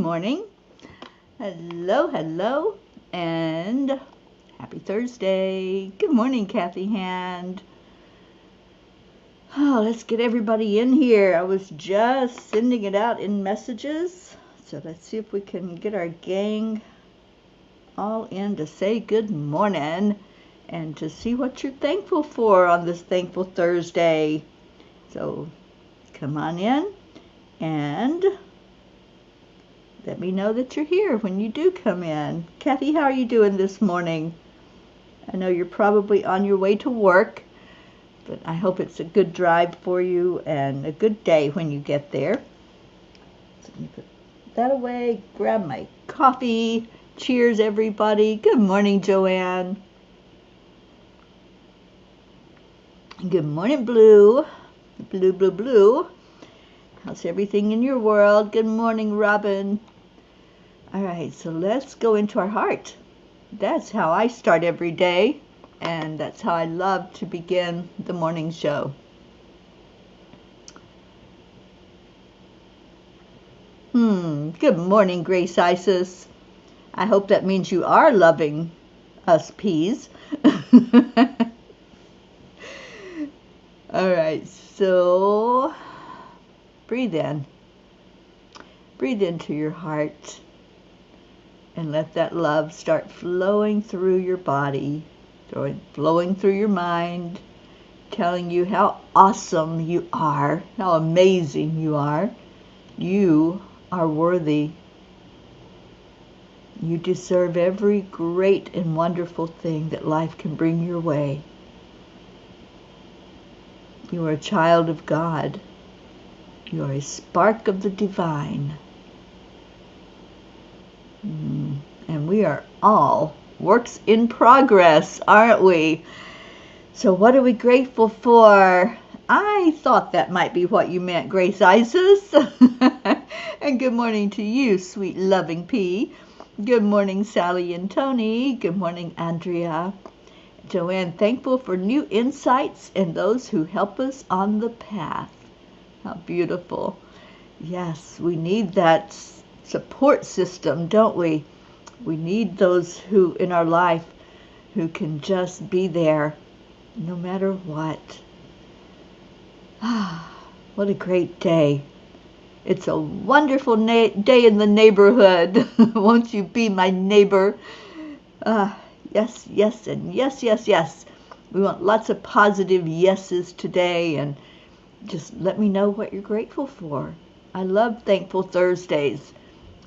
morning. Hello, hello, and happy Thursday. Good morning, Kathy Hand. Oh, let's get everybody in here. I was just sending it out in messages. So let's see if we can get our gang all in to say good morning and to see what you're thankful for on this Thankful Thursday. So come on in and let me know that you're here when you do come in. Kathy, how are you doing this morning? I know you're probably on your way to work, but I hope it's a good drive for you and a good day when you get there. So let me put that away, grab my coffee. Cheers, everybody. Good morning, Joanne. Good morning, Blue. Blue, blue, blue. How's everything in your world? Good morning, Robin. All right, so let's go into our heart. That's how I start every day, and that's how I love to begin the morning show. Good morning, Grace Isis. I hope that means you are loving us peas. All right, so breathe in. Breathe into your heart and let that love start flowing through your body, flowing through your mind, telling you how awesome you are, how amazing you are. You are worthy. You deserve every great and wonderful thing that life can bring your way. You are a child of God. You are a spark of the divine. And we are all works in progress, aren't we? So what are we grateful for? I thought that might be what you meant, Grace Isis. And good morning to you, sweet loving pea. Good morning, Sally and Tony. Good morning, Andrea. Joanne, thankful for new insights and those who help us on the path. How beautiful. Yes, we need that support system, don't we? We need those who in our life who can just be there no matter what. What a great day. It's a wonderful day in the neighborhood. Won't you be my neighbor? Yes, yes, and yes, yes, yes. We want lots of positive yeses today, and just let me know what you're grateful for. I love Thankful Thursdays.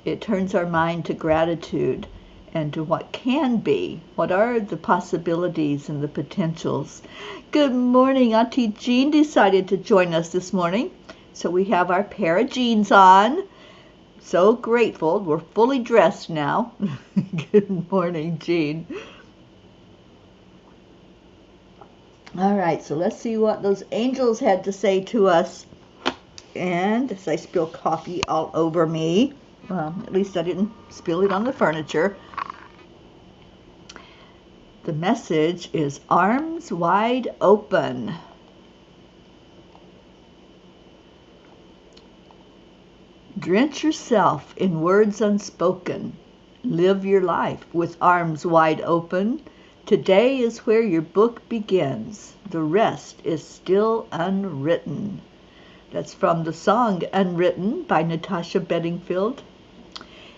It turns our mind to gratitude and to what can be. What are the possibilities and the potentials? Good morning. Auntie Jean decided to join us this morning. So we have our pair of jeans on. So grateful. We're fully dressed now. Good morning, Jean. All right, so let's see what those angels had to say to us. And as I spill coffee all over me, well, at least I didn't spill it on the furniture. The message is arms wide open. Drench yourself in words unspoken. Live your life with arms wide open. Today is where your book begins. The rest is still unwritten. That's from the song Unwritten by Natasha Bedingfield.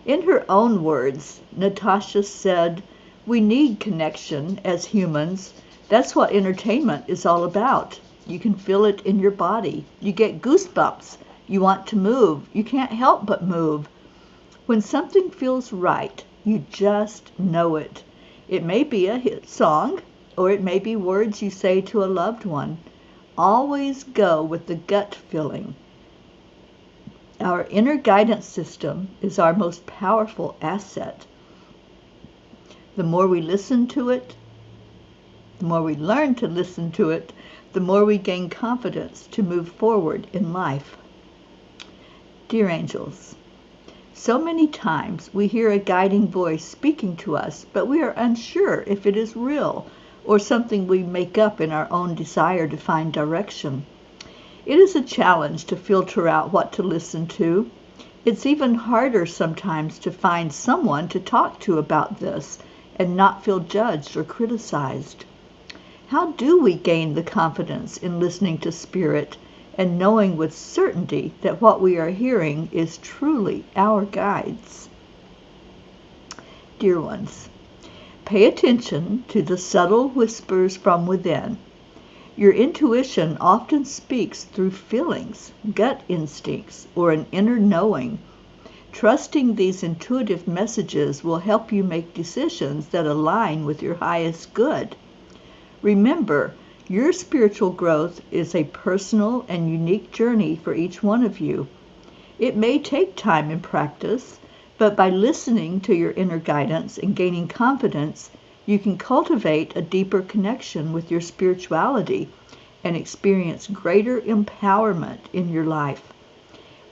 In her own words, Natasha said, "We need connection as humans. That's what entertainment is all about. You can feel it in your body. You get goosebumps. You want to move. You can't help but move. When something feels right, you just know it. It may be a hit song, or it may be words you say to a loved one. Always go with the gut feeling. Our inner guidance system is our most powerful asset. The more we listen to it, the more we learn to listen to it, the more we gain confidence to move forward in life. Dear angels, so many times we hear a guiding voice speaking to us, but we are unsure if it is real or something we make up in our own desire to find direction. It is a challenge to filter out what to listen to. It's even harder sometimes to find someone to talk to about this and not feel judged or criticized. How do we gain the confidence in listening to Spirit and knowing with certainty that what we are hearing is truly our guides? Dear ones, pay attention to the subtle whispers from within. Your intuition often speaks through feelings, gut instincts, or an inner knowing. Trusting these intuitive messages will help you make decisions that align with your highest good. Remember, your spiritual growth is a personal and unique journey for each one of you. It may take time and practice, but by listening to your inner guidance and gaining confidence, you can cultivate a deeper connection with your spirituality and experience greater empowerment in your life.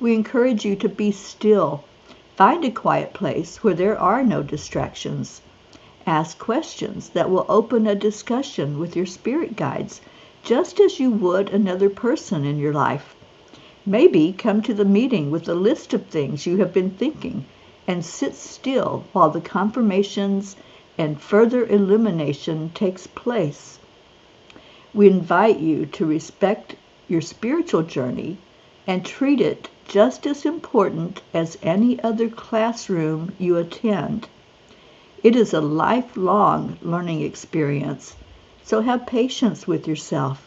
We encourage you to be still. Find a quiet place where there are no distractions. Ask questions that will open a discussion with your spirit guides, just as you would another person in your life. Maybe come to the meeting with a list of things you have been thinking and sit still while the confirmations and further illumination takes place. We invite you to respect your spiritual journey and treat it just as important as any other classroom you attend. It is a lifelong learning experience, so have patience with yourself.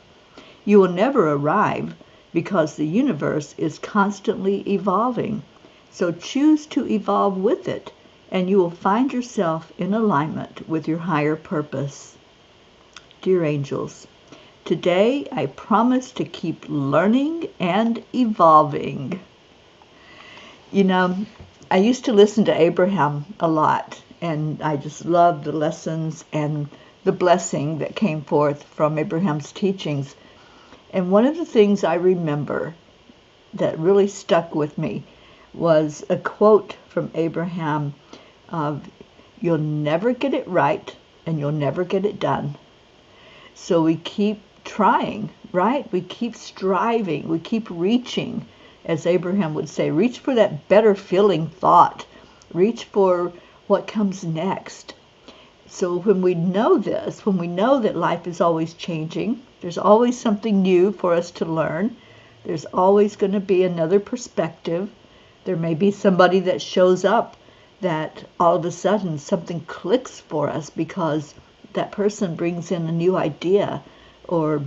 You will never arrive because the universe is constantly evolving, so choose to evolve with it, and you will find yourself in alignment with your higher purpose. Dear angels, today I promise to keep learning and evolving. You know, I used to listen to Abraham a lot, and I just loved the lessons and the blessing that came forth from Abraham's teachings. And one of the things I remember that really stuck with me was a quote from Abraham of, "You'll never get it right and you'll never get it done." So we keep trying, right? We keep striving, we keep reaching, as Abraham would say, reach for that better feeling thought, reach for what comes next. So when we know this, when we know that life is always changing, there's always something new for us to learn, there's always going to be another perspective. There may be somebody that shows up that all of a sudden something clicks for us because that person brings in a new idea or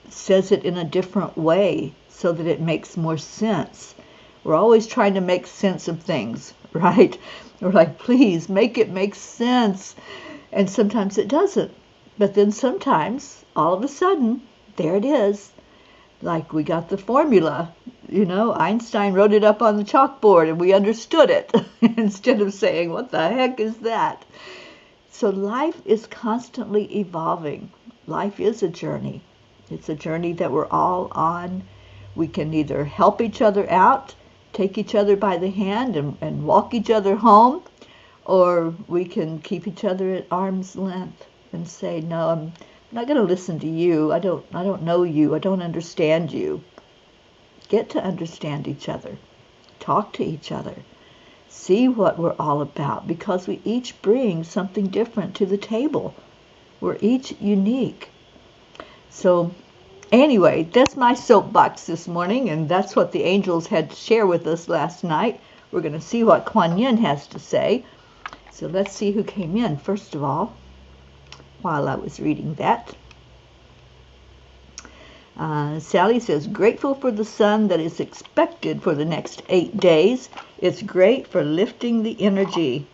says it in a different way so that it makes more sense. We're always trying to make sense of things, right? We're like, please make it make sense. And sometimes it doesn't. But then sometimes, all of a sudden, there it is. Like we got the formula, Einstein wrote it up on the chalkboard and we understood it instead of saying, what the heck is that? So life is constantly evolving. Life is a journey. It's a journey that we're all on. We can either help each other out, take each other by the hand and walk each other home, or we can keep each other at arm's length and say, no, I'm not going to listen to you. I don't know you. I don't understand you. Get to understand each other. Talk to each other. See what we're all about, because we each bring something different to the table. We're each unique. So anyway, that's my soapbox this morning, and that's what the angels had to share with us last night. We're going to see what Kuan Yin has to say. So let's see who came in first of all while I was reading that. Sally says, grateful for the sun that is expected for the next 8 days. It's great for lifting the energy.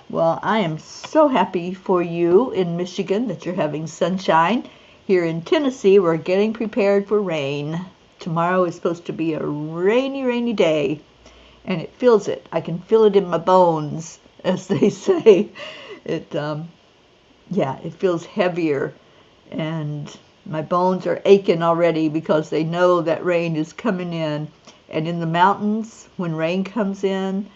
Well, I am so happy for you in Michigan that you're having sunshine. Here in Tennessee, we're getting prepared for rain. Tomorrow is supposed to be a rainy, rainy day, and it feels it. I can feel it in my bones, as they say. It feels heavier, and my bones are aching already because they know that rain is coming in. And in the mountains, when rain comes in,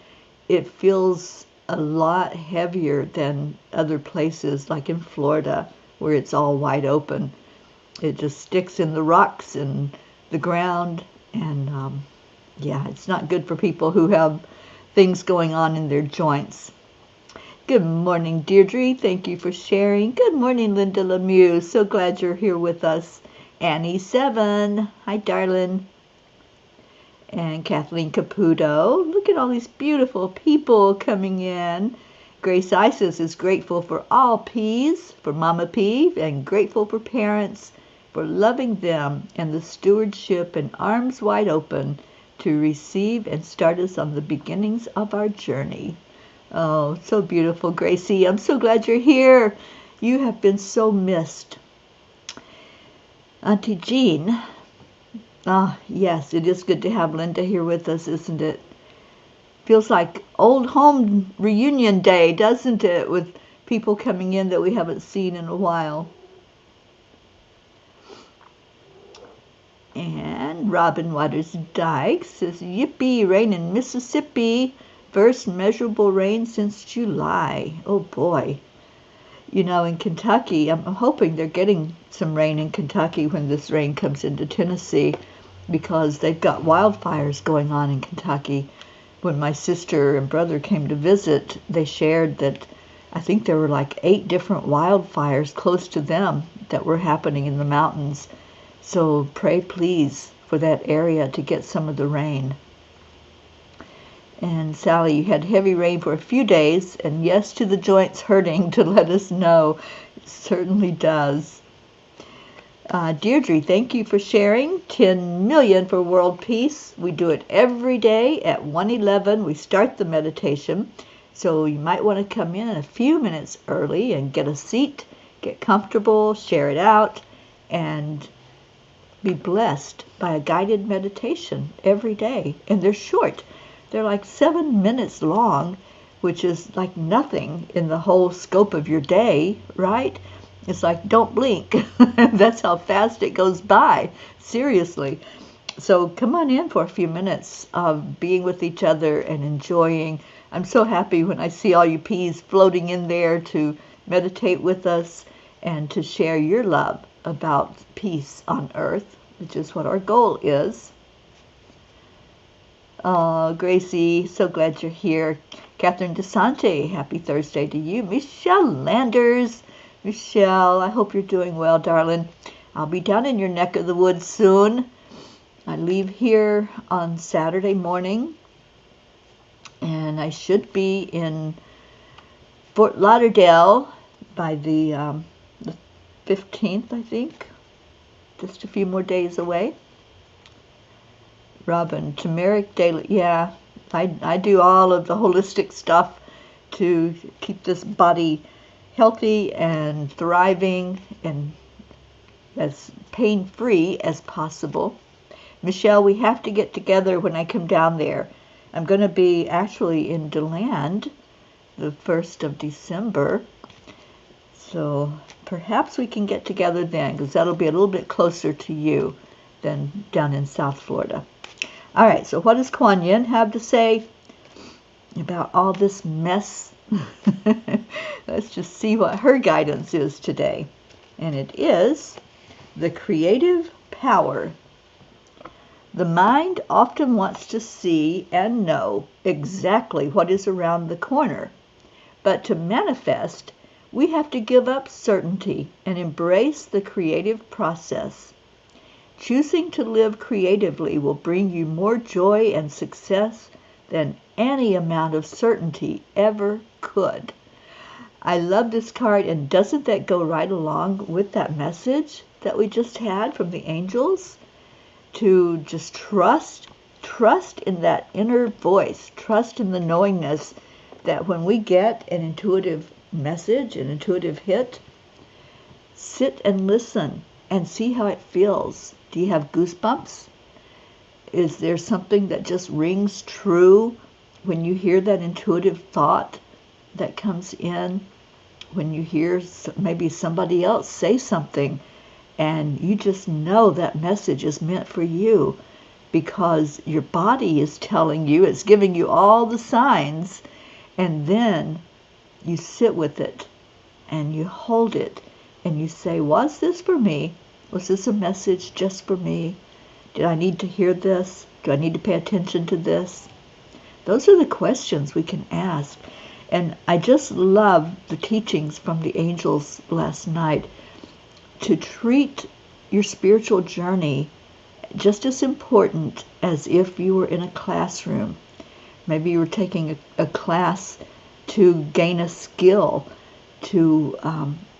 it feels a lot heavier than other places, like in Florida, where it's all wide open. It just sticks in the rocks and the ground, and it's not good for people who have things going on in their joints. Good morning, Deirdre. Thank you for sharing. Good morning, Linda Lemieux. So glad you're here with us. Annie7. Hi, darling. And Kathleen Caputo. Look at all these beautiful people coming in. Grace Isis is grateful for all P's, for Mama P, and grateful for parents, for loving them and the stewardship and arms wide open to receive and start us on the beginnings of our journey. Oh, so beautiful, Gracie. I'm so glad you're here. You have been so missed. Auntie Jean. Ah, yes, it is good to have Linda here with us, isn't it? Feels like old home reunion day, doesn't it? With people coming in that we haven't seen in a while. And Robin Waters Dyke says, yippee, rain in Mississippi. First measurable rain since July. Oh boy. You know, in Kentucky, I'm hoping they're getting some rain in Kentucky when this rain comes into Tennessee, because they've got wildfires going on in Kentucky. When my sister and brother came to visit, they shared that I think there were like 8 different wildfires close to them that were happening in the mountains. So pray, please, for that area to get some of the rain. And Sally, you had heavy rain for a few days, and yes to the joints hurting to let us know. It certainly does. Deirdre, thank you for sharing. 10 million for world peace. We do it every day at 1:11. We start the meditation. So you might want to come in a few minutes early and get a seat, get comfortable, share it out, and be blessed by a guided meditation every day. And they're short. They're like 7 minutes long, which is like nothing in the whole scope of your day, right? It's like, don't blink. That's how fast it goes by. Seriously. So come on in for a few minutes of being with each other and enjoying. I'm so happy when I see all you P's floating in there to meditate with us and to share your love about peace on earth, which is what our goal is. Oh, Gracie, so glad you're here. Catherine DeSante, happy Thursday to you. Michelle Landers. Michelle, I hope you're doing well, darling. I'll be down in your neck of the woods soon. I leave here on Saturday morning, and I should be in Fort Lauderdale by the 15th, I think. Just a few more days away. Robin, turmeric daily. Yeah, I do all of the holistic stuff to keep this body healthy and thriving and as pain-free as possible. Michelle, we have to get together when I come down there. I'm going to be actually in DeLand the 1st of December. So perhaps we can get together then, because that'll be a little bit closer to you than down in South Florida. All right, so what does Kuan Yin have to say about all this mess? Let's just see what her guidance is today. And it is the creative power. The mind often wants to see and know exactly what is around the corner. But to manifest, we have to give up certainty and embrace the creative process. Choosing to live creatively will bring you more joy and success than any amount of certainty ever could. I love this card, and doesn't that go right along with that message that we just had from the angels? To just trust in that inner voice, trust in the knowingness that when we get an intuitive message, an intuitive hit, sit and listen and see how it feels. Do you have goosebumps? Is there something that just rings true when you hear that intuitive thought that comes in? When you hear maybe somebody else say something and you just know that message is meant for you because your body is telling you, it's giving you all the signs, and then you sit with it and you hold it and you say, was this for me? Was this a message just for me? Did I need to hear this? Do I need to pay attention to this? Those are the questions we can ask. And I just love the teachings from the angels last night to treat your spiritual journey just as important as if you were in a classroom. Maybe you were taking a class to gain a skill, to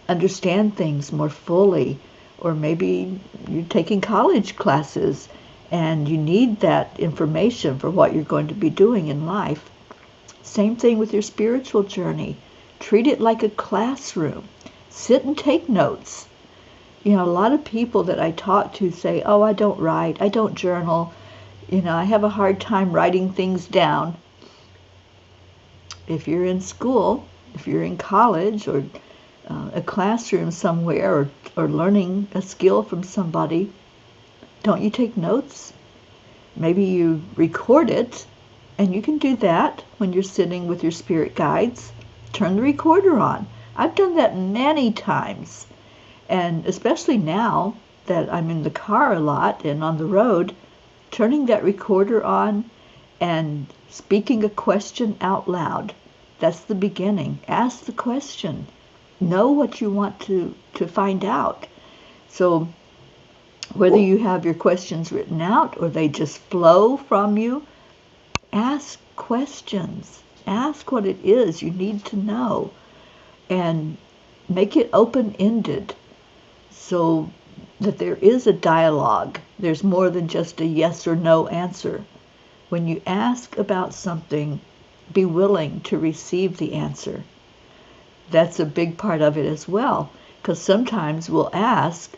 understand things more fully, or maybe you're taking college classes and you need that information for what you're going to be doing in life. Same thing with your spiritual journey. Treat it like a classroom. Sit and take notes. You know, a lot of people that I talk to say, oh, I don't write, I don't journal, I have a hard time writing things down. If you're in school, if you're in college or a classroom somewhere, or learning a skill from somebody, don't you take notes? Maybe you record it, and you can do that when you're sitting with your spirit guides. Turn the recorder on. I've done that many times. And especially now that I'm in the car a lot and on the road, turning that recorder on and speaking a question out loud. That's the beginning. Ask the question. Know what you want to find out. So whether you have your questions written out or they just flow from you, ask questions. Ask what it is you need to know and make it open-ended so that there is a dialogue. There's more than just a yes or no answer. When you ask about something, be willing to receive the answer. That's a big part of it as well, because sometimes we'll ask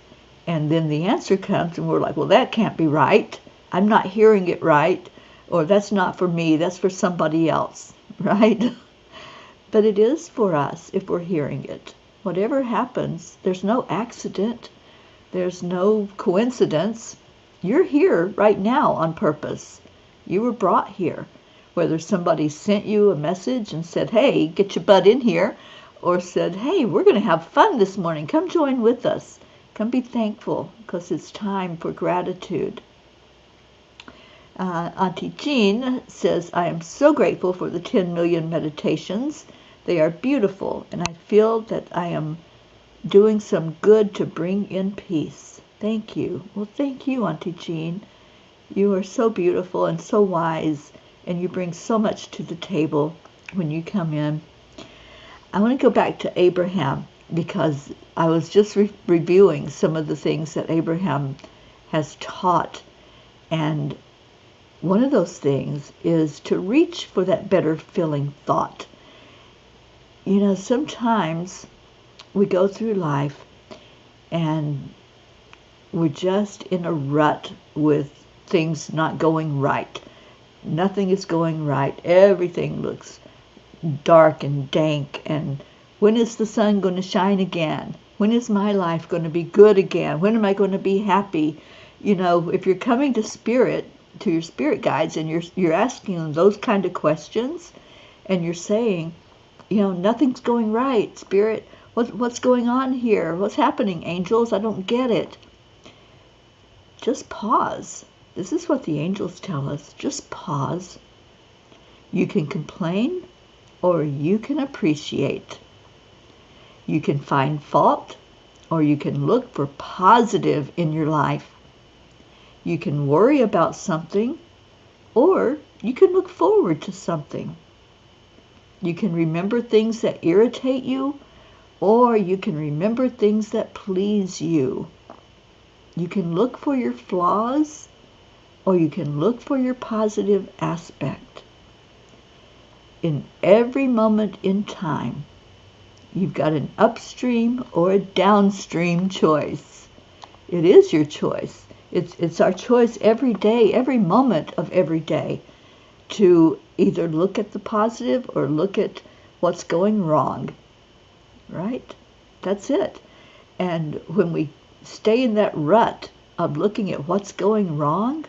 and then the answer comes and we're like, well, that can't be right. I'm not hearing it right. Or that's not for me, that's for somebody else, right? But it is for us if we're hearing it. Whatever happens, there's no accident. There's no coincidence. You're here right now on purpose. You were brought here. Whether somebody sent you a message and said, hey, get your butt in here, or said, hey, we're going to have fun this morning. Come join with us. Come be thankful, because it's time for gratitude. Auntie Jean says, I am so grateful for the 10 million meditations. They are beautiful, and I feel that I am doing some good to bring in peace. Thank you. Well, thank you, Auntie Jean. You are so beautiful and so wise, and you bring so much to the table when you come in. I want to go back to Abraham, because I was just reviewing some of the things that Abraham has taught, and one of those things is to reach for that better feeling thought. Sometimes we go through life and we're just in a rut with things not going right. Nothing is going right. Everything looks dark and dank. And when is the sun going to shine again? When is my life going to be good again? When am I going to be happy? If you're coming to your spirit guides, and you're asking them those kind of questions, and you're saying, nothing's going right, Spirit. What's going on here? What's happening, angels? I don't get it. Just pause. This is what the angels tell us. Just pause. You can complain or you can appreciate. You can find fault or you can look for positive in your life. You can worry about something or you can look forward to something. You can remember things that irritate you, or you can remember things that please you. You can look for your flaws, or you can look for your positive aspect. In every moment in time, you've got an upstream or a downstream choice. It is your choice. It's our choice every day, every moment of every day, to either look at the positive or look at what's going wrong, right? That's it. And when we stay in that rut of looking at what's going wrong,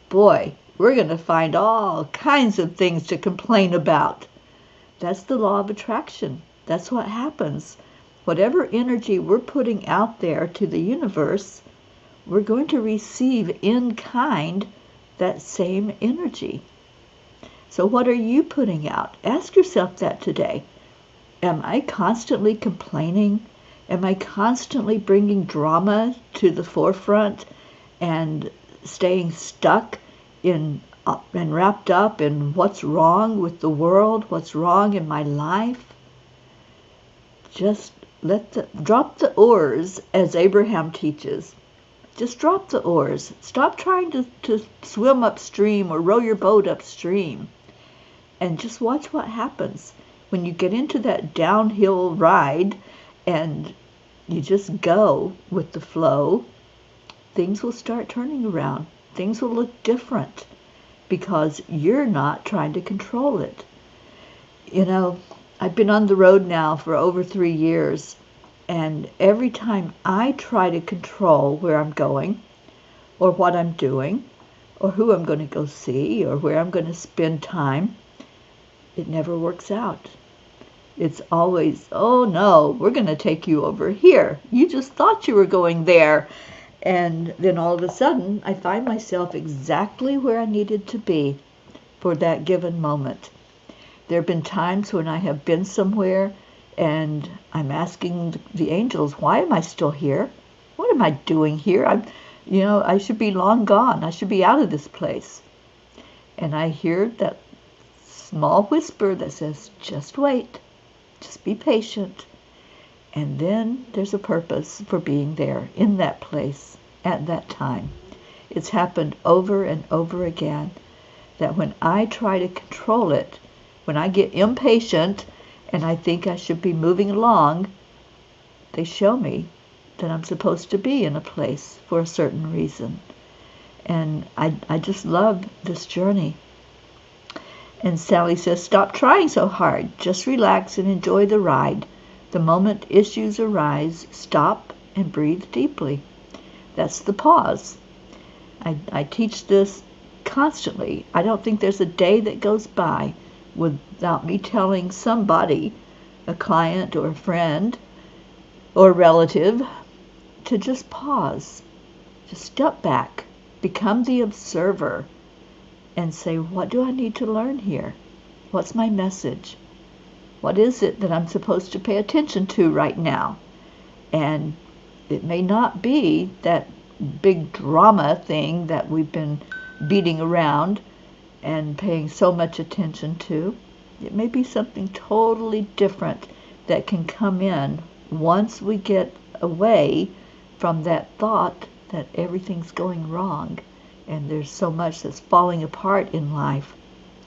boy, we're going to find all kinds of things to complain about. That's the law of attraction. That's what happens. Whatever energy we're putting out there to the universe, we're going to receive in kind that same energy. So what are you putting out? Ask yourself that today. Am I constantly complaining? Am I constantly bringing drama to the forefront and staying stuck in and wrapped up in what's wrong with the world, what's wrong in my life? Just drop the oars, as Abraham teaches. Just drop the oars. Stop trying to swim upstream or row your boat upstream. And just watch what happens when you get into that downhill ride and you just go with the flow. Things will start turning around. Things will look different because you're not trying to control it. You know, I've been on the road now for over 3 years, and every time I try to control where I'm going or what I'm doing or who I'm going to go see or where I'm going to spend time, it never works out. It's always, oh no, we're going to take you over here. You just thought you were going there. And then all of a sudden, I find myself exactly where I needed to be for that given moment. There have been times when I have been somewhere and I'm asking the angels, why am I still here? What am I doing here? I should be long gone. I should be out of this place. And I hear that small whisper that says, just wait, just be patient. And then there's a purpose for being there in that place at that time. It's happened over and over again that when I try to control it, when I get impatient and I think I should be moving along, they show me that I'm supposed to be in a place for a certain reason. And I just love this journey. And Sally says, stop trying so hard. Just relax and enjoy the ride. The moment issues arise, stop and breathe deeply. That's the pause. I teach this constantly. I don't think there's a day that goes by without me telling somebody, a client or a friend or a relative, to just pause. Just step back. Become the observer. And say, what do I need to learn here? What's my message? What is it that I'm supposed to pay attention to right now? And it may not be that big drama thing that we've been beating around and paying so much attention to. It may be something totally different that can come in once we get away from that thought that everything's going wrong. And there's so much that's falling apart in life.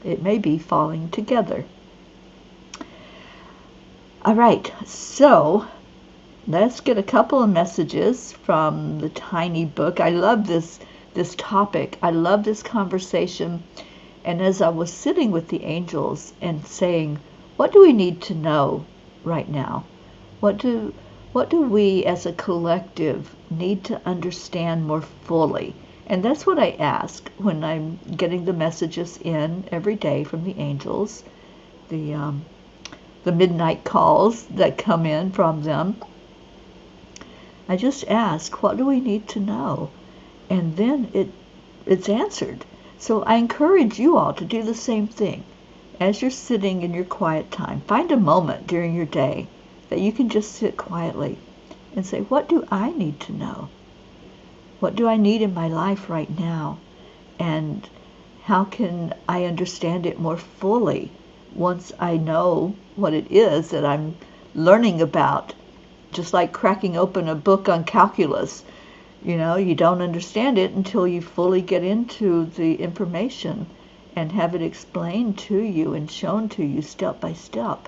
It may be falling together. All right, so let's get a couple of messages from the tiny book. I love this topic. I love this conversation. And as I was sitting with the angels and saying, what do we need to know right now? What do we as a collective need to understand more fully? And that's what I ask when I'm getting the messages in every day from the angels, the midnight calls that come in from them. I just ask, what do we need to know? And then it's answered. So I encourage you all to do the same thing. As you're sitting in your quiet time, find a moment during your day that you can just sit quietly and say, what do I need to know? What do I need in my life right now? And how can I understand it more fully once I know what it is that I'm learning about? Just like cracking open a book on calculus. You don't understand it until you fully get into the information and have it explained to you and shown to you step by step.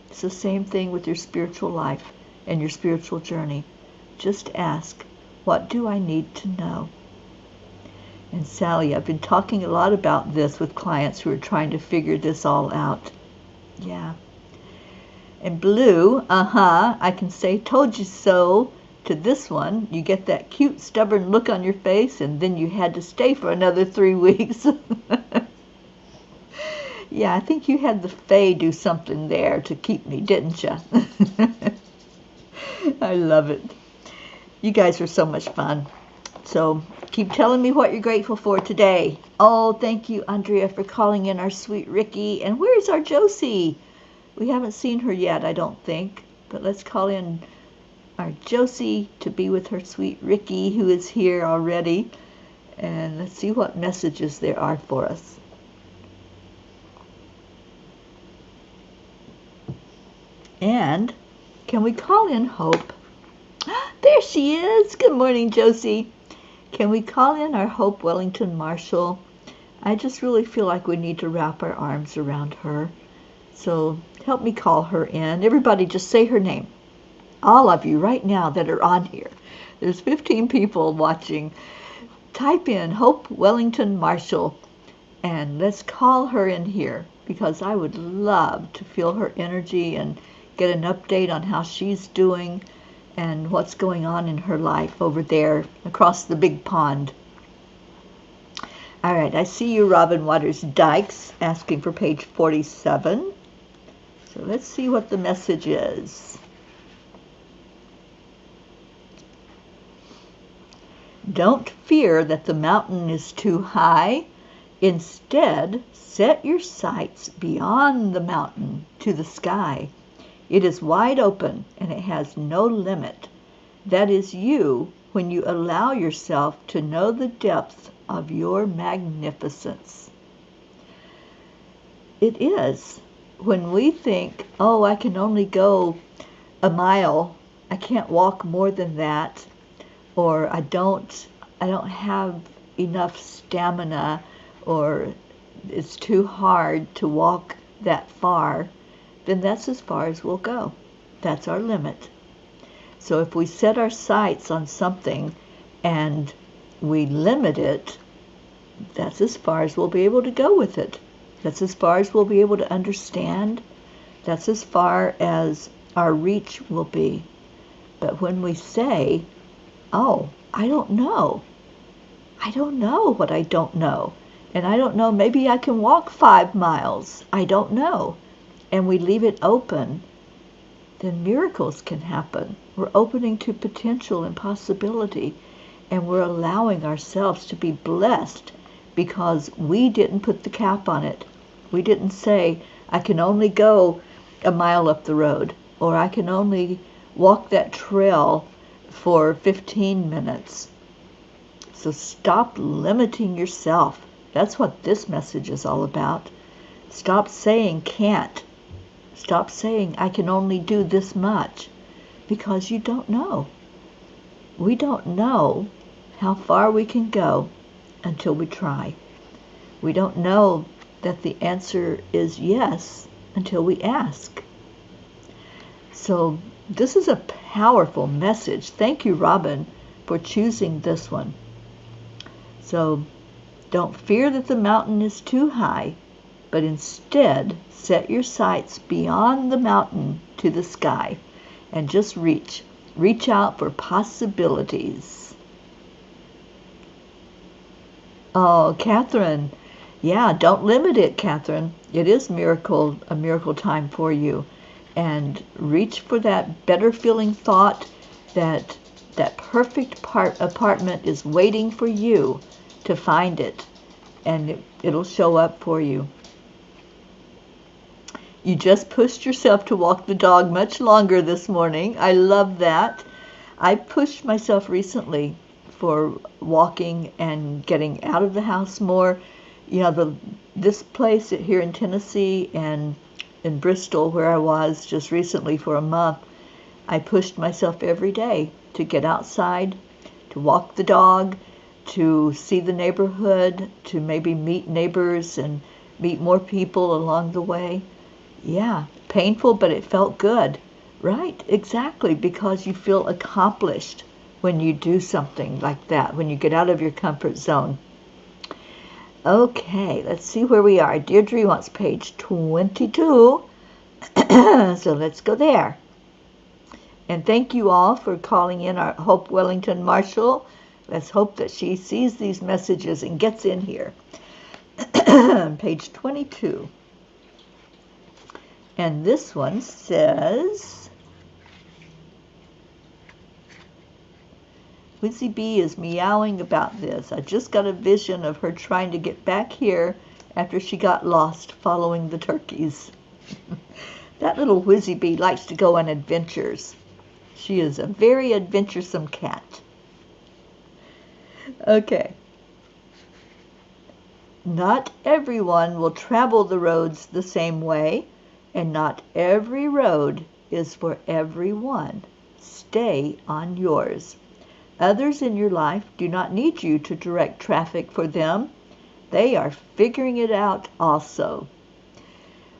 It's the same thing with your spiritual life and your spiritual journey. Just ask, what do I need to know? And Sally, I've been talking a lot about this with clients who are trying to figure this all out. Yeah. And Blue, I can say, told you so to this one. You get that cute, stubborn look on your face, and then you had to stay for another 3 weeks. Yeah, I think you had the Fae do something there to keep me, didn't you? I love it. You guys are so much fun. So Keep telling me what you're grateful for today. Oh, thank you, Andrea, for calling in our sweet Ricky. And where's our Josie? We haven't seen her yet, I don't think. But let's call in our Josie to be with her sweet Ricky, who is here already. And let's see what messages there are for us. And can we call in Hope? There she is. Good morning, Josie. Can we call in our Hope Wellington Marshall? I just really feel like we need to wrap our arms around her. So help me call her in. Everybody just say her name. All of you right now that are on here. There's 15 people watching. Type in Hope Wellington Marshall and let's call her in here, because I would love to feel her energy and get an update on how she's doing and what's going on in her life over there across the big pond. All right, I see you, Robin Waters Dykes, asking for page 47. So let's see what the message is. Don't fear that the mountain is too high. Instead, set your sights beyond the mountain to the sky. It is wide open and it has no limit. That is you when you allow yourself to know the depth of your magnificence. It is. When we think, oh, I can only go a mile, I can't walk more than that, or I don't have enough stamina, or it's too hard to walk that far, then that's as far as we'll go. That's our limit. So if we set our sights on something and we limit it, that's as far as we'll be able to go with it. That's as far as we'll be able to understand. That's as far as our reach will be. But when we say, oh, I don't know what I don't know. And I don't know, maybe I can walk 5 miles. I don't know. And we leave it open, then miracles can happen. We're opening to potential and possibility, and we're allowing ourselves to be blessed because we didn't put the cap on it. We didn't say, I can only go a mile up the road, or I can only walk that trail for 15 minutes. So stop limiting yourself. That's what this message is all about. Stop saying can't. Stop saying I can only do this much, because you don't know. We don't know how far we can go until we try. We don't know that the answer is yes until we ask. So this is a powerful message. Thank you, Robin, for choosing this one. So don't fear that the mountain is too high, but instead set your sights beyond the mountain to the sky and just reach out for possibilities. Oh, Catherine, yeah, don't limit it, Catherine. It is a miracle time for you. And reach for that better feeling thought that perfect apartment is waiting for you to find it, and it'll show up for you. You just pushed yourself to walk the dog much longer this morning. I love that. I pushed myself recently for walking and getting out of the house more. You know, this place here in Tennessee and in Bristol, where I was just recently for a month, I pushed myself every day to get outside, to walk the dog, to see the neighborhood, to maybe meet neighbors and meet more people along the way. Yeah, painful, but it felt good. Right, exactly, because you feel accomplished when you do something like that, when you get out of your comfort zone. Okay, let's see where we are. Deirdre wants page 22, so let's go there. And thank you all for calling in our Hope Wellington Marshall. Let's hope that she sees these messages and gets in here. Page 22. And this one says, Whizzy Bee is meowing about this. I just got a vision of her trying to get back here after she got lost following the turkeys. That little Whizzy Bee likes to go on adventures. She is a very adventuresome cat. Okay. Not everyone will travel the roads the same way, and not every road is for everyone. Stay on yours. Others in your life do not need you to direct traffic for them. They are figuring it out also.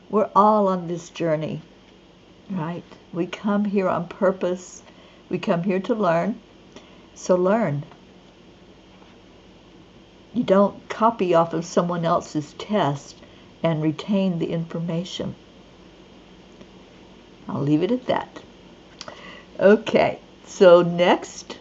We're all on this journey, right? We come here on purpose. We come here to learn. So learn. You don't copy off of someone else's test and retain the information. I'll leave it at that. Okay, so next,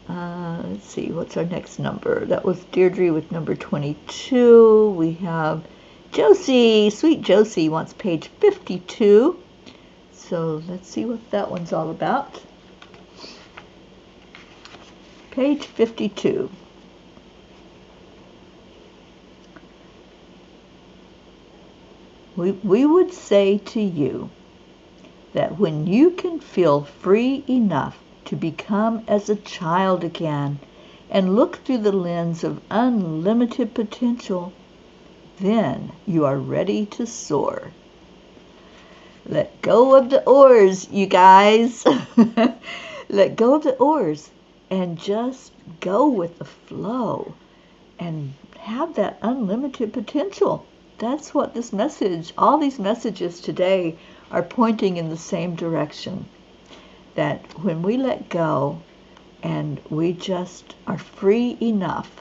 let's see, what's our next number? That was Deirdre with number 22. We have Josie. Sweet Josie wants page 52. So let's see what that one's all about. Page 52. We would say to you that when you can feel free enough to become as a child again and look through the lens of unlimited potential, then you are ready to soar. Let go of the oars, you guys. Let go of the oars and just go with the flow and have that unlimited potential. That's what this message, all these messages today are pointing in the same direction. That when we let go and we just are free enough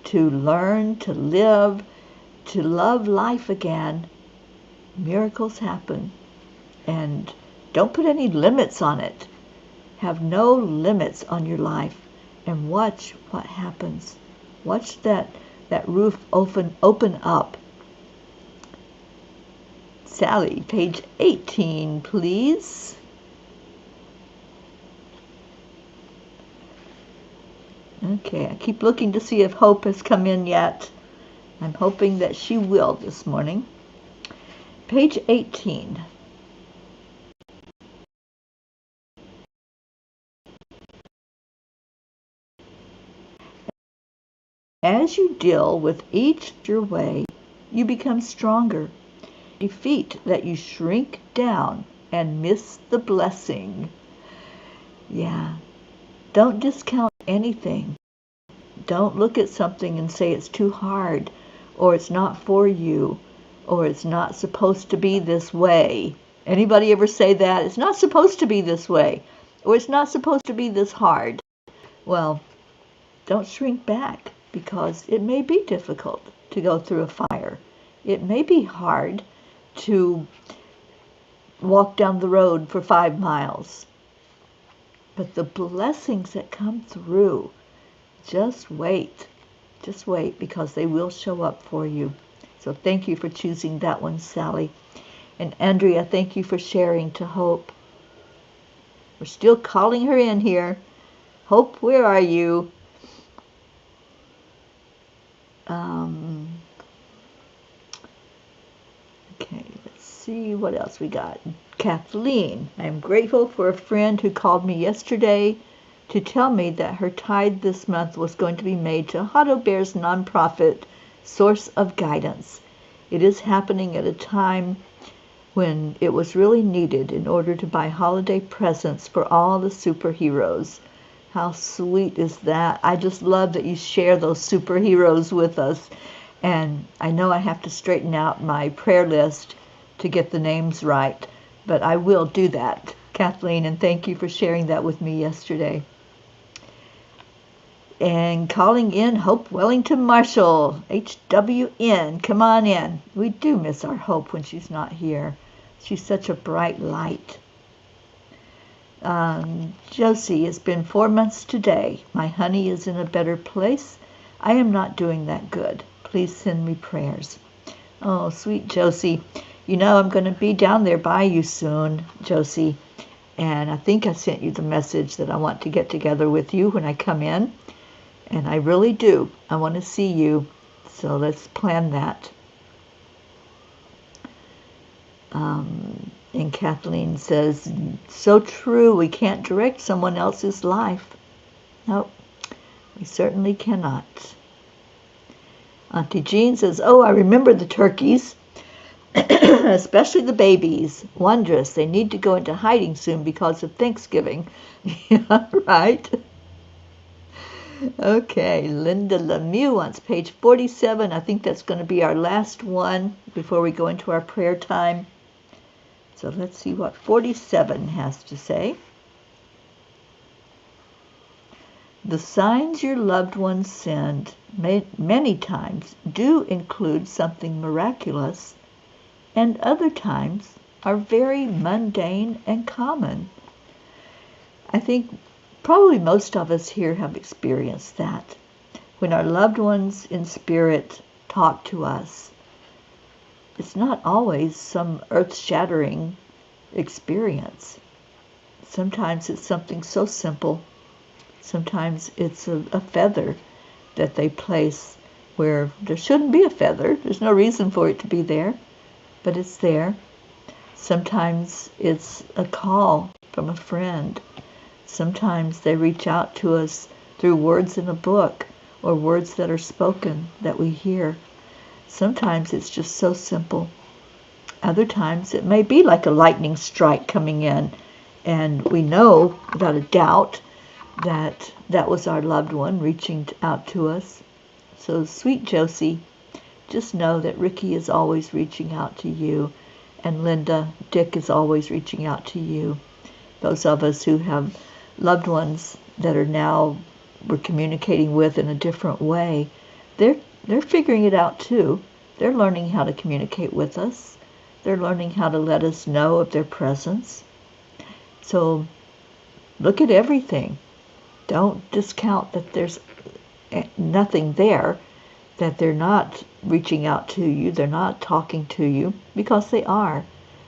to learn, to live, to love life again, miracles happen. And don't put any limits on it. Have no limits on your life and watch what happens. Watch that roof open up. Sally, page 18, please. Okay, I keep looking to see if Hope has come in yet. I'm hoping that she will this morning. Page 18. As you deal with each your way, you become stronger. Defeat that you shrink down and miss the blessing. Yeah, don't discount anything. Don't look at something and say it's too hard, or it's not for you, or it's not supposed to be this way. Anybody ever say that? It's not supposed to be this way, or it's not supposed to be this hard. Well, don't shrink back, because it may be difficult to go through a fire. It may be hard to walk down the road for 5 miles. But the blessings that come through, just wait, because they will show up for you. So thank you for choosing that one, Sally. And Andrea, thank you for sharing to Hope. We're still calling her in here. Hope, where are you? Okay, let's see what else we got. Kathleen, I am grateful for a friend who called me yesterday to tell me that her tithe this month was going to be made to Hotto Bear's nonprofit Source of Guidance. It is happening at a time when it was really needed in order to buy holiday presents for all the superheroes. How sweet is that? I just love that you share those superheroes with us. And I know I have to straighten out my prayer list to get the names right, but I will do that, Kathleen, and thank you for sharing that with me yesterday. And calling in Hope Wellington Marshall, HWN, come on in. We do miss our Hope when she's not here. She's such a bright light. Josie, it's been 4 months today. My honey is in a better place. I am not doing that good. Please send me prayers. Oh, sweet Josie. You know, I'm going to be down there by you soon, Josie. And I think I sent you the message that I want to get together with you when I come in. And I really do. I want to see you. So let's plan that. And Kathleen says, so true, we can't direct someone else's life. Nope, we certainly cannot. Auntie Jean says, oh, I remember the turkeys, especially the babies. Wondrous, they need to go into hiding soon because of Thanksgiving. Yeah, right? Okay, Linda Lemieux wants page 47. I think that's going to be our last one before we go into our prayer time. So let's see what 47 has to say. The signs your loved ones send many times do include something miraculous, and other times are very mundane and common. I think probably most of us here have experienced that. When our loved ones in spirit talk to us, it's not always some earth-shattering experience. Sometimes it's something so simple. Sometimes it's a feather that they place where there shouldn't be a feather. There's no reason for it to be there, but it's there. Sometimes it's a call from a friend. Sometimes they reach out to us through words in a book or words that are spoken that we hear. Sometimes it's just so simple. Other times it may be like a lightning strike coming in, and we know without a doubt that that was our loved one reaching out to us. So sweet Josie, just know that Ricky is always reaching out to you, and Linda, Dick is always reaching out to you. Those of us who have loved ones that are now we're communicating with in a different way, they're figuring it out too. They're learning how to communicate with us. They're learning how to let us know of their presence. So look at everything. Don't discount that there's nothing there, that they're not reaching out to you, they're not talking to you, because they are.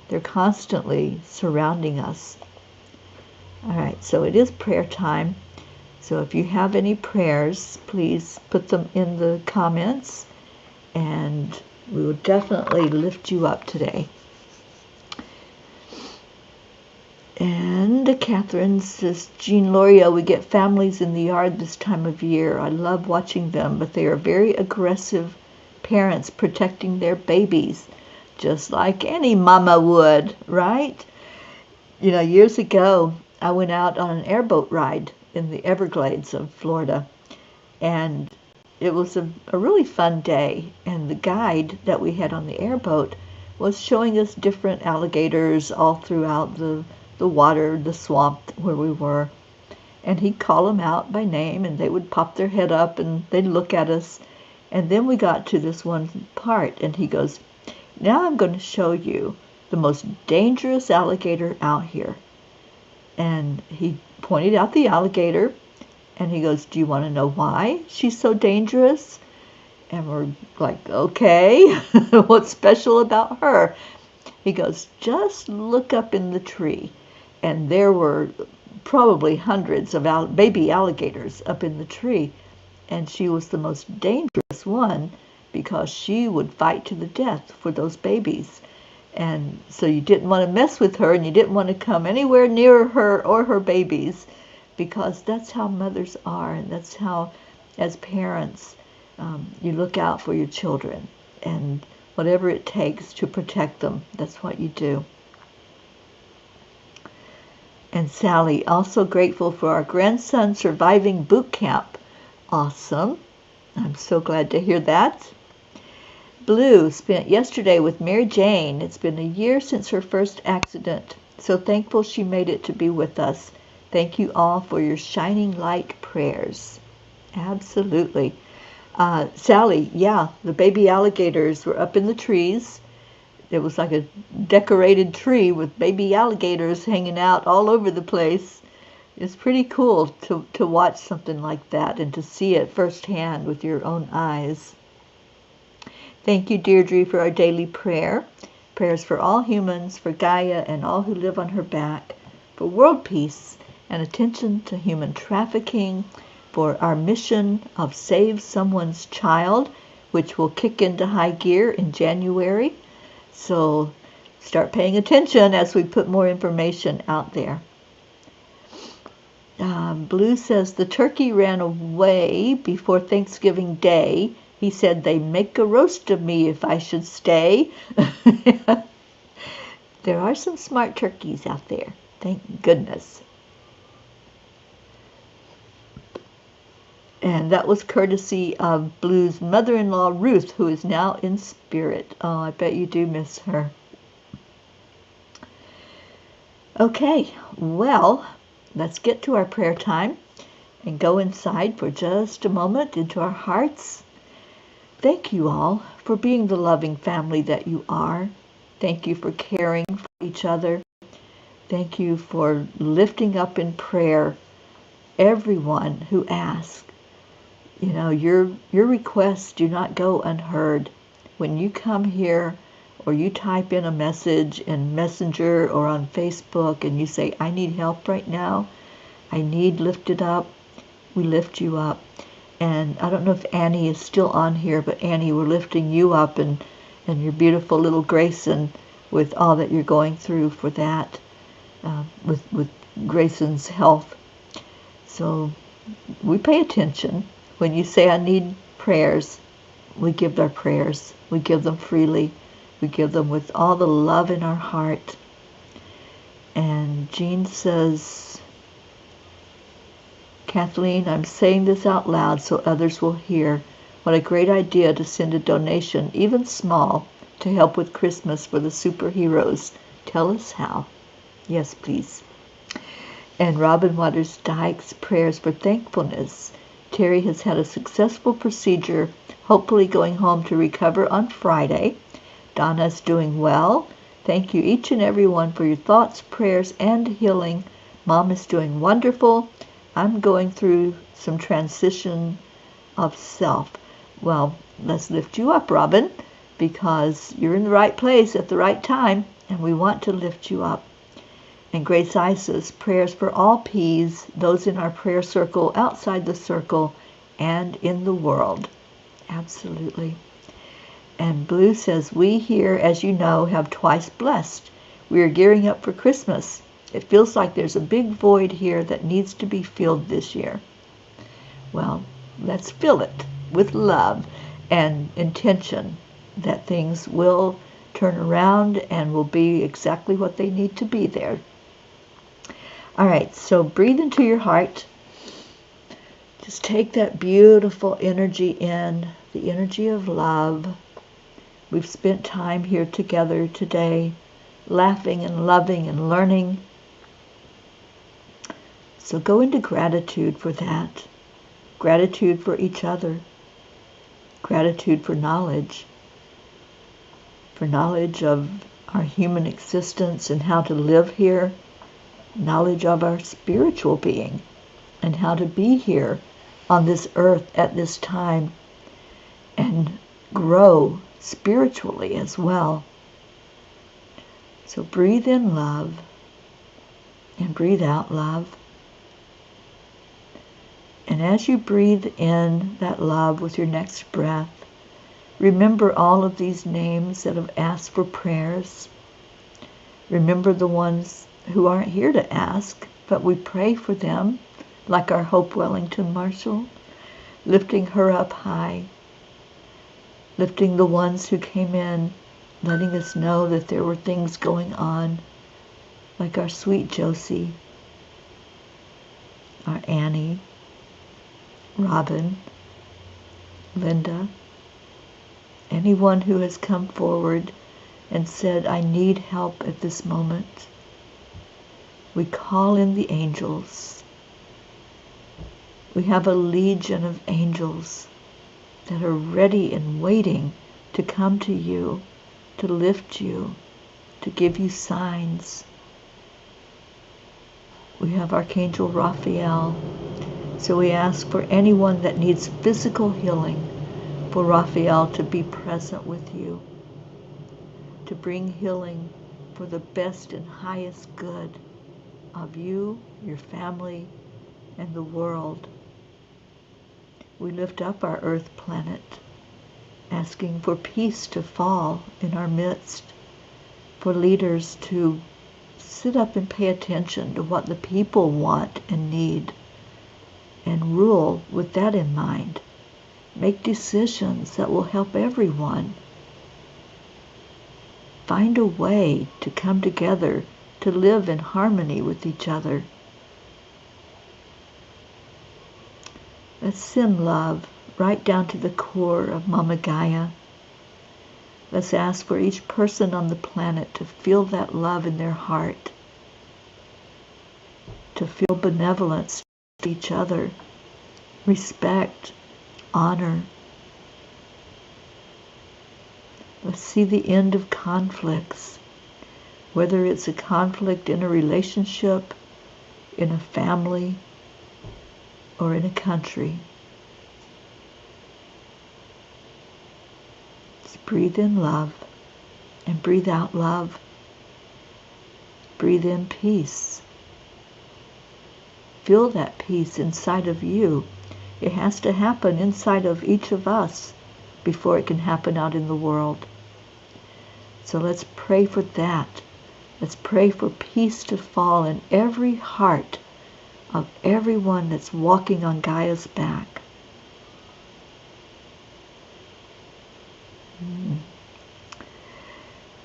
They're constantly surrounding us. All right, so it is prayer time. So if you have any prayers, please put them in the comments, and we will definitely lift you up today. And Catherine says, Jean Loria, we get families in the yard this time of year. I love watching them, but they are very aggressive parents protecting their babies, just like any mama would, right? You know, years ago, I went out on an airboat ride in the Everglades of Florida, and it was a really fun day, and the guide that we had on the airboat was showing us different alligators all throughout the water, the swamp where we were, and he'd call them out by name, and they would pop their head up and they'd look at us. And then we got to this one part, and he goes, now I'm going to show you the most dangerous alligator out here. And he pointed out the alligator, and he goes, do you want to know why she's so dangerous? And we're like, okay, what's special about her? He goes, just look up in the tree. And there were probably hundreds of baby alligators up in the tree. And she was the most dangerous one because she would fight to the death for those babies. And so you didn't want to mess with her, and you didn't want to come anywhere near her or her babies, because that's how mothers are, and that's how, as parents, you look out for your children. And whatever it takes to protect them, that's what you do. And Sally, also grateful for our grandson surviving boot camp. Awesome. I'm so glad to hear that. Blue, spent yesterday with Mary Jane. It's been a year since her first accident. So thankful she made it to be with us. Thank you all for your shining light prayers. Absolutely. Sally, yeah, the baby alligators were up in the trees. It was like a decorated tree with baby alligators hanging out all over the place. It's pretty cool to watch something like that and to see it firsthand with your own eyes. Thank you, Deirdre, for our daily prayer. Prayers for all humans, for Gaia and all who live on her back, for world peace and attention to human trafficking, for our mission of Save Someone's Child, which will kick into high gear in January. So start paying attention as we put more information out there. Blue says the turkey ran away before Thanksgiving Day. He said they make a roast of me if I should stay. There are some smart turkeys out there. Thank goodness. And that was courtesy of Blue's mother-in-law, Ruth, who is now in spirit. Oh, I bet you do miss her. Okay, well, let's get to our prayer time and go inside for just a moment into our hearts. Thank you all for being the loving family that you are. Thank you for caring for each other. Thank you for lifting up in prayer everyone who asks. You know, your requests do not go unheard. When you come here or you type in a message in Messenger or on Facebook and you say, I need help right now, I need lifted up, we lift you up. And I don't know if Annie is still on here, but Annie, we're lifting you up and your beautiful little Grayson with all that you're going through for that, with Grayson's health. So we pay attention. When you say, I need prayers, we give our prayers. We give them freely. We give them with all the love in our heart. And Jean says, Kathleen, I'm saying this out loud so others will hear. What a great idea to send a donation, even small, to help with Christmas for the superheroes. Tell us how. Yes, please. And Robin Waters Dykes, prayers for thankfulness. Teri has had a successful procedure, hopefully going home to recover on Friday. Donna's doing well. Thank you each and every one for your thoughts, prayers, and healing. Mom is doing wonderful. I'm going through some transition of self. Well, let's lift you up, Robin, because you're in the right place at the right time, and we want to lift you up. And Grace Isis, prayers for all P's, those in our prayer circle, outside the circle, and in the world. Absolutely. And Blue says, we here, as you know, have twice blessed. We are gearing up for Christmas. It feels like there's a big void here that needs to be filled this year. Well, let's fill it with love and intention that things will turn around and will be exactly what they need to be there. All right, so breathe into your heart. Just take that beautiful energy in, the energy of love. We've spent time here together today, laughing and loving and learning. So go into gratitude for that. Gratitude for each other. Gratitude for knowledge of our human existence and how to live here. Knowledge of our spiritual being and how to be here on this earth at this time and grow spiritually as well. So breathe in love and breathe out love. And as you breathe in that love with your next breath, remember all of these names that have asked for prayers. Remember the ones who aren't here to ask, but we pray for them, like our Hope Wellington Marshall, lifting her up high, lifting the ones who came in, letting us know that there were things going on, like our sweet Josie, our Annie, Robin, Linda, anyone who has come forward and said, I need help at this moment. We call in the angels. We have a legion of angels that are ready and waiting to come to you, to lift you, to give you signs. We have Archangel Raphael. So we ask for anyone that needs physical healing, for Raphael to be present with you, to bring healing for the best and highest good. of you, your family, and the world. We lift up our earth planet, asking for peace to fall in our midst, for leaders to sit up and pay attention to what the people want and need, and rule with that in mind. Make decisions that will help everyone. Find a way to come together, to live in harmony with each other. Let's send love right down to the core of Mama Gaia. Let's ask for each person on the planet to feel that love in their heart, to feel benevolence to each other, respect, honor. Let's see the end of conflicts, whether it's a conflict in a relationship, in a family, or in a country. Let's breathe in love and breathe out love. Breathe in peace. Feel that peace inside of you. It has to happen inside of each of us before it can happen out in the world. So let's pray for that. Let's pray for peace to fall in every heart of everyone that's walking on Gaia's back.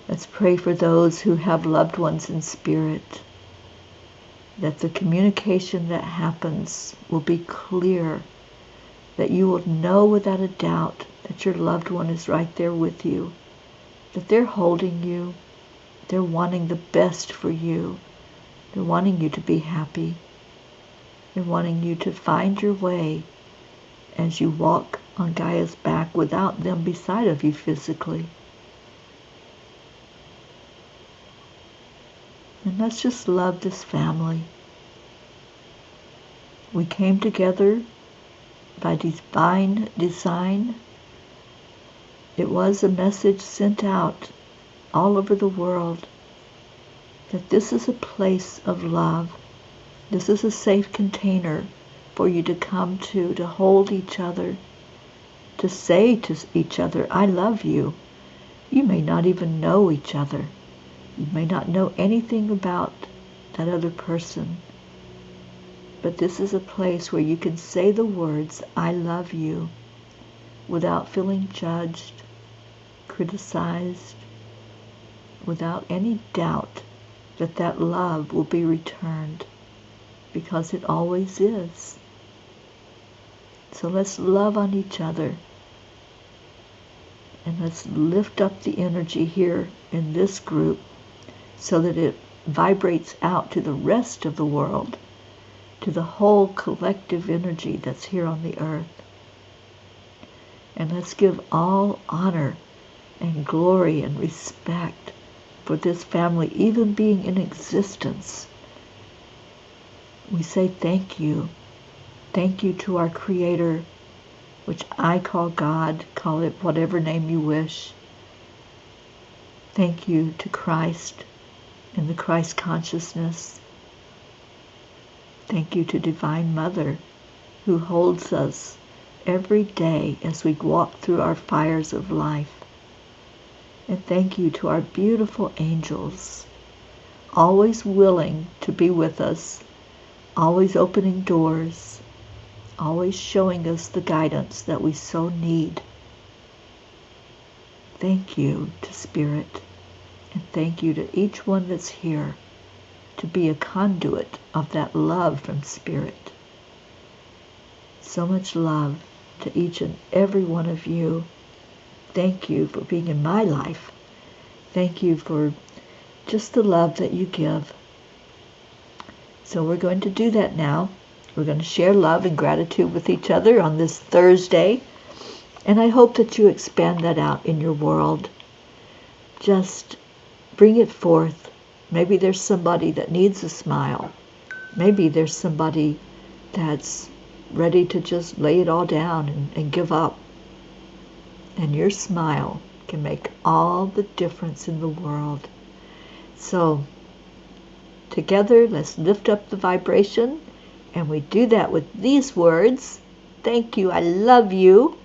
Let's pray for those who have loved ones in spirit, that the communication that happens will be clear, that you will know without a doubt that your loved one is right there with you, that they're holding you, they're wanting the best for you, they're wanting you to be happy, they're wanting you to find your way as you walk on Gaia's back without them beside of you physically. And let's just love this family. We came together by divine design. It was a message sent out all over the world that this is a place of love. This is a safe container for you to come to hold each other, to say to each other, I love you. You may not even know each other. You may not know anything about that other person. But this is a place where you can say the words, I love you, without feeling judged, criticized, without any doubt that that love will be returned, because it always is. So let's love on each other, and let's lift up the energy here in this group so that it vibrates out to the rest of the world, to the whole collective energy that's here on the earth. And let's give all honor and glory and respect for this family even being in existence. We say thank you. Thank you to our Creator, which I call God, call it whatever name you wish. Thank you to Christ and the Christ consciousness. Thank you to Divine Mother, who holds us every day as we walk through our fires of life. And thank you to our beautiful angels, always willing to be with us, always opening doors, always showing us the guidance that we so need. Thank you to Spirit, and thank you to each one that's here to be a conduit of that love from Spirit. So much love to each and every one of you. Thank you for being in my life. Thank you for just the love that you give. So we're going to do that now. We're going to share love and gratitude with each other on this Thursday. And I hope that you expand that out in your world. Just bring it forth. Maybe there's somebody that needs a smile. Maybe there's somebody that's ready to just lay it all down and give up. And your smile can make all the difference in the world. So Together, let's lift up the vibration, and we do that with these words. Thank you, I love you.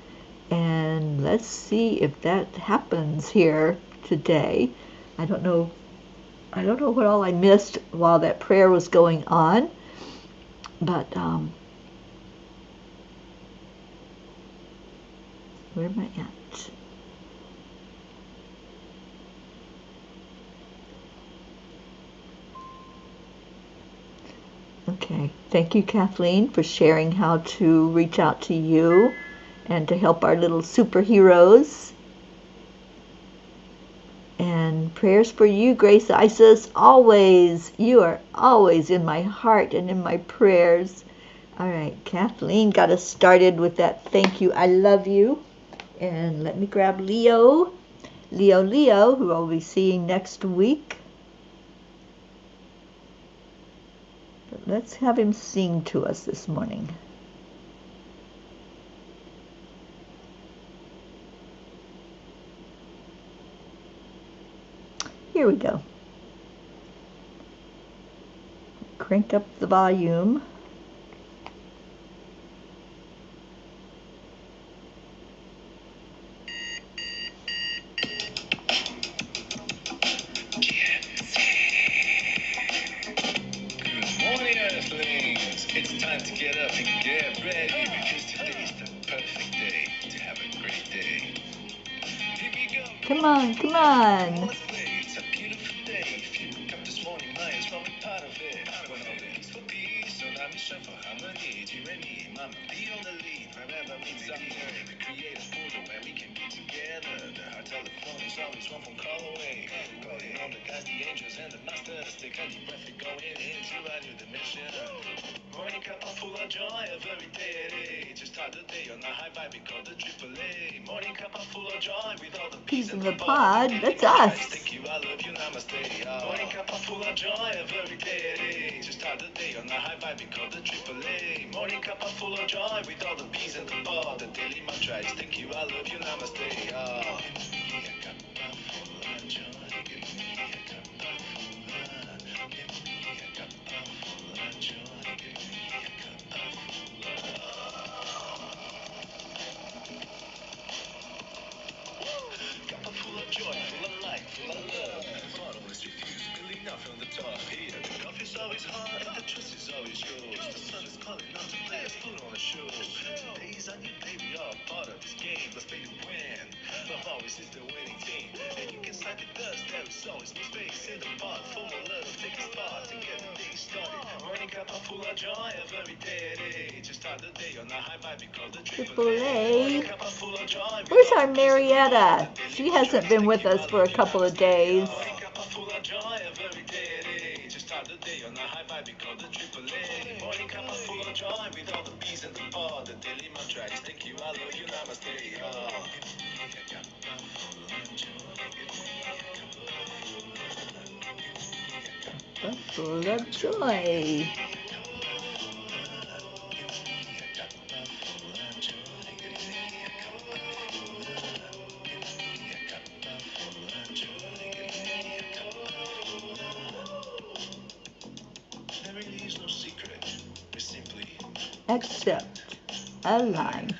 And let's see if that happens here today. I don't know what all I missed while that prayer was going on, but where am I at? Okay, thank you, Kathleen, for sharing how to reach out to you and to help our little superheroes. And prayers for you, Grace Isis, always. You are always in my heart and in my prayers. All right, Kathleen got us started with that thank you, I love you. And let me grab Leo, who I'll be seeing next week. But let's have him sing to us this morning. Here we go. Crank up the volume. It's time to get up and get ready because today's the perfect day to have a great day. Here we go. Come on, come on. It's a beautiful day. If you wake up this morning, might as well be part of it. When all is for peace, so let me shine for harmony. Divinity, mama, be on the lead. Wherever means up there, the creative portal where we can be together. The heart telephone is always one phone call away. Calling on the guys, the angels, and the masters. Take a deep breath and go into a new dimension. Morning Cuppa full of joy, every day. Just start the day on a high vibe, we call the AAA. Morning Cuppa full of joy, with all the Peace in the pod, that's us. Thank you, I love you, namaste. Morning Cuppa full of joy, every day. Just start the day on a high vibe, we call the AAA. Morning Cuppa full of joy, with all the bees and the pod. The daily mantra is thank you, I love you, namaste. Give me a cuppa full of joy. Give me a cuppa full of. Give me a cuppa full of joy. Give me a cuppa full of. Cuppa full of joy, full of light, full of love. Bottle is refused, spilling out from the top. Here, the coffee's always hot and the trust is always yours. The sun is calling out to play us put on a show. Today's a new day, we are part of this game. Let's play to win. Love always is the winning team. And you can sign with us, there is always no space in the pot. Full of love, take a spot to get the day started. Morning Cuppa full of joy, every day. Just start the day on a high vibe, we call the AAA. Cuppa full of joy. Where's our Marietta? She hasn't been with us for a couple of days. Cuppa full of joy, every day. Just start the day on a high vibe, we call the AAA. Morning Cuppa full of joy, with all the bees and the pod. The daily mantra is thank you, I love you, namaste. Full of joy. There really is no secret. We simply Accept, align,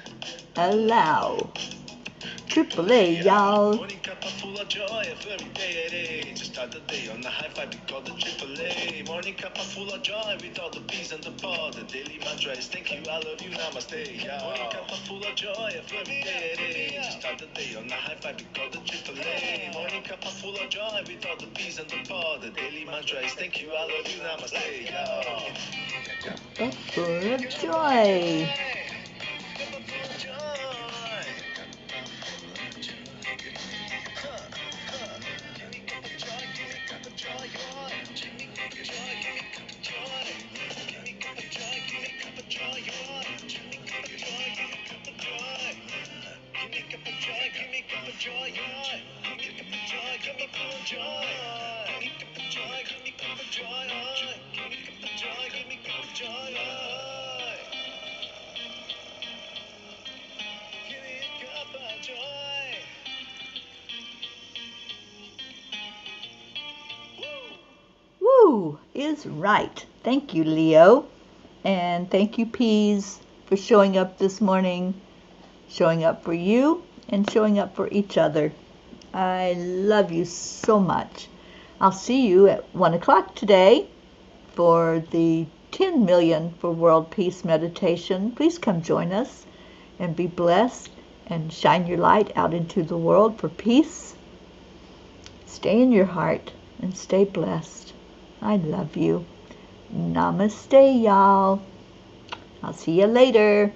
allow. AAA, y'all. Morning Cuppa full of joy, every day. Just start the day on the high vibe, we call the AAA. Morning Cuppa full of joy, with all the bees and the pod. The daily mantra is thank you, I love you, namaste. Morning Cuppa full of joy, every day. Just start the day on the high vibe, we call the AAA. Morning Cuppa full of joy, with all the bees and the pod. The daily mantra is thank you, I love you, namaste. Full of joy. Woo is right. Thank you, Leo. And thank you, Peas, for showing up this morning, showing up for you, and showing up for each other. I love you so much. I'll see you at 1 o'clock today for the 10 million for world peace meditation. Please come join us and be blessed and shine your light out into the world for peace. Stay in your heart and stay blessed. I love you. Namaste, y'all. I'll see you later.